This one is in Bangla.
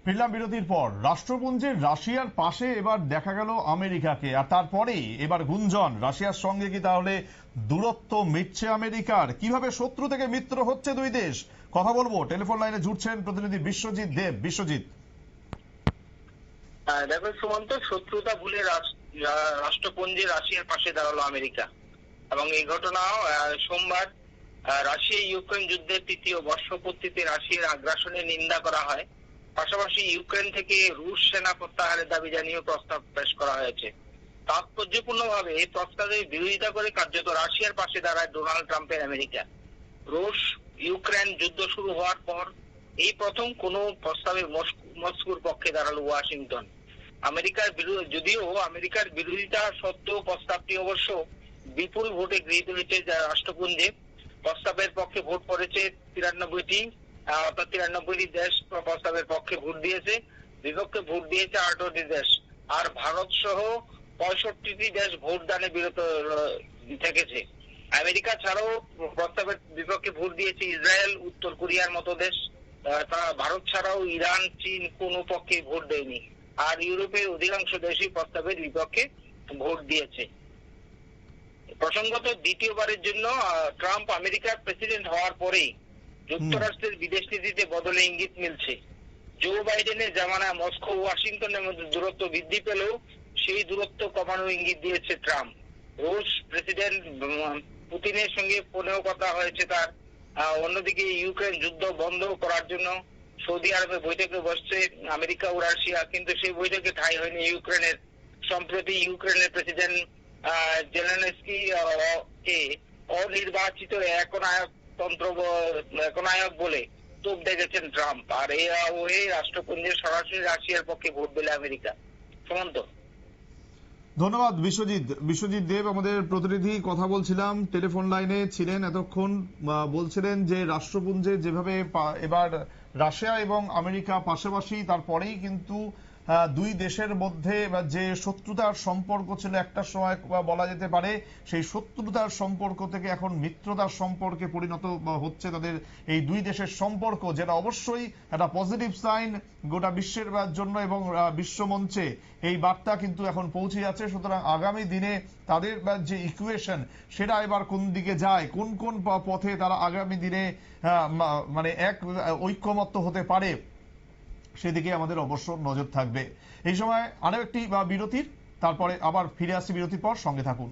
ফিরলাম বিরতির পর। রাষ্ট্রপুঞ্জের রাশিয়ার পাশে এবার দেখা গেল আমেরিকাকে, আর তারপরেই এবার গুঞ্জন রাশিয়ার সঙ্গে কি তাহলে দূরত্ব মিটছে আমেরিকার? কিভাবে শত্রু থেকে মিত্র হচ্ছে দুই দেশ, কথা বলবো। টেলিফোন লাইনে জুড়ছেন প্রতিনিধি বিশ্বজিৎ দেব। বিশ্বজিৎ, দেখো সুমন্ত, শত্রুতা ভুলে রাষ্ট্রপুঞ্জে রাশিয়ার পাশে দাঁড়ালো আমেরিকা। এবং এই ঘটনা সোমবার রাশিয়া ইউক্রেন যুদ্ধের তৃতীয় বর্ষপূর্তিতে রাশিয়ার আগ্রাসনের নিন্দা করা হয়। পাশাপাশি ইউক্রেন থেকে রুশ সেনা প্রত্যাহারের দাবি জানিয়ে প্রস্তাব পেশ করা হয়েছে। তাৎপর্যপূর্ণভাবে এই প্রস্তাবের বিরোধিতা করে কার্যত রাশিয়ার পাশে দাঁড়ায় ডোনাল্ড ট্রাম্পের আমেরিকা। রুশ ইউক্রেন যুদ্ধ শুরু হওয়ার পর এই প্রথম কোনো প্রস্তাবে মস্কোর পক্ষে দাঁড়ালো ওয়াশিংটন। যদিও আমেরিকার বিরোধিতা সত্ত্বেও প্রস্তাবটি অবশ্য বিপুল ভোটে গৃহীত হয়েছে। রাষ্ট্রপুঞ্জে প্রস্তাবের পক্ষে ভোট পড়েছে 93টি, অর্থাৎ 93টি দেশ প্রস্তাবের পক্ষে ভোট দিয়েছে, বিপক্ষে ভোট দিয়েছে 18টি দেশ। আর ভারত সহ 65টি দেশ ভোটদানে বিরত থেকেছে। আমেরিকা ছাড়াও প্রস্তাবের বিপক্ষে ভোট দিয়েছে ইসরায়েল, উত্তর কোরিয়ার মতো দেশ। ভারত ছাড়াও ইরান, চীন কোনো পক্ষে ভোট দেয়নি। আর ইউরোপের অধিকাংশ দেশই প্রস্তাবের বিপক্ষে ভোট দিয়েছে। প্রসঙ্গত, দ্বিতীয়বারের জন্য ট্রাম্প আমেরিকার প্রেসিডেন্ট হওয়ার পরেই যুক্তরাষ্ট্রের বিদেশ নীতিতে বদলে ইঙ্গিত মিলছে। জো বাইডেনের জামানায় মস্কো ও ওয়াশিংটনের মধ্যে দূরত্ব বৃদ্ধি পেলেও সেই দূরত্ব কমানোর ইঙ্গিত দিয়েছে ট্রাম্প। রুশ প্রেসিডেন্ট পুতিনের সঙ্গে ফোনেও কথা হয়েছে তার। অন্যদিকে ইউক্রেন যুদ্ধ বন্ধ করার জন্য সৌদি আরবে বৈঠকে বসছে আমেরিকা ও রাশিয়া, কিন্তু সেই বৈঠকে ঠাঁই হয়নি ইউক্রেনের। সম্প্রতি ইউক্রেনের প্রেসিডেন্ট জেলেনস্কি কে অনির্বাচিত একনায়ক বলে তোপ দেখেছেন ট্রাম্প। আর এই আবহে রাষ্ট্রপুঞ্জে সরাসরি রাশিয়ার পক্ষে ভোট দিলে আমেরিকা। সুমন্ত, ধন্যবাদ বিশ্বজিৎ। বিশ্বজিৎ দেব আমাদের প্রতিনিধি, কথা বলছিলাম, টেলিফোন লাইনে ছিলেন এতক্ষণ। বলছিলেন যে রাষ্ট্রপুঞ্জে যেভাবে এবার রাশিয়া এবং আমেরিকা পাশাপাশি, তারপরেই কিন্তু দুই দেশের মধ্যে যে শত্রুতার সম্পর্ক ছিল একটা সময় বলা যেতে পারে, সেই শত্রুতার সম্পর্ক থেকে এখন মিত্রতার সম্পর্কে পরিণত হচ্ছে তাদের এই দুই দেশের সম্পর্ক, যেটা অবশ্যই একটা পজিটিভ সাইন গোটা বিশ্বের জন্য। এবং বিশ্বমঞ্চে এই বার্তা কিন্তু এখন পৌঁছে যাচ্ছে। সুতরাং আগামী দিনে তাদের যে ইকুয়েশন, সেটা এবার কোন দিকে যায়, কোন কোন পথে তারা আগামী দিনে মানে এক ঐক্যমত্য হতে পারে, সেদিকে আমাদের অবশ্য নজর থাকবে। এই সময় আরো একটি বিরতির, তারপরে আবার ফিরে আসছি বিরতির পর, সঙ্গে থাকুন।